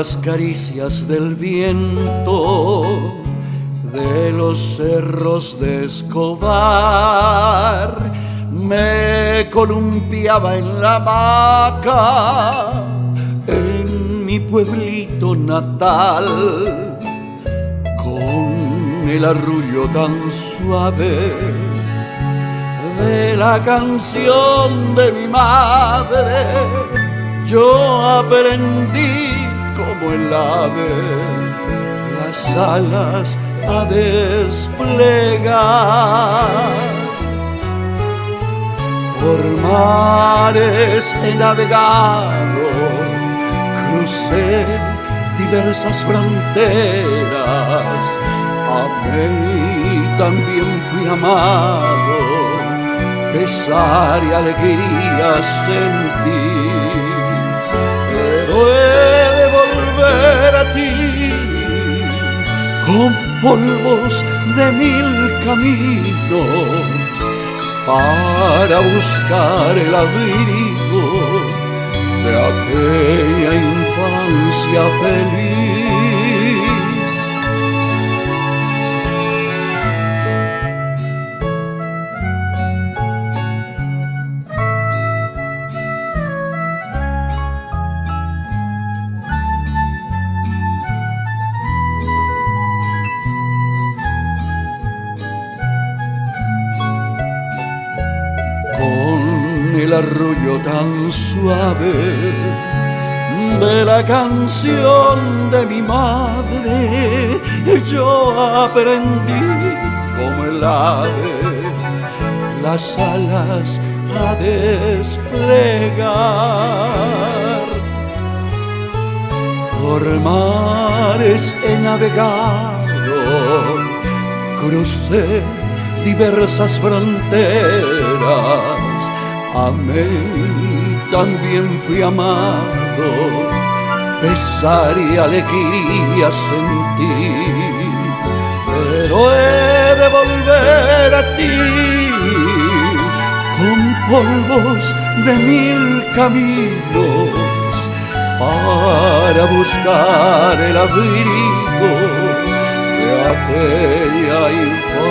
las caricias del viento de los cerros de Escobar, me columpiaba en la hamaca en mi pueblito natal, con el arrullo tan suave de la canción de mi madre. Yo aprendí como el ave las alas a desplegar. Por mares he navegado, crucé diversas fronteras, amé y también fui amado, pesar y alegría sentí. Pero he de volver a ti con polvos de mil caminos para buscar el abrigo de aquella infancia feliz. El arrullo tan suave de la canción de mi madre, yo aprendí como el ave las alas a desplegar. Por mares he navegado, crucé diversas fronteras, amé y también fui amado, pesar y alegría sentí. Pero he de volver a ti con polvos de mil caminos para buscar el abrigo de aquella infancia.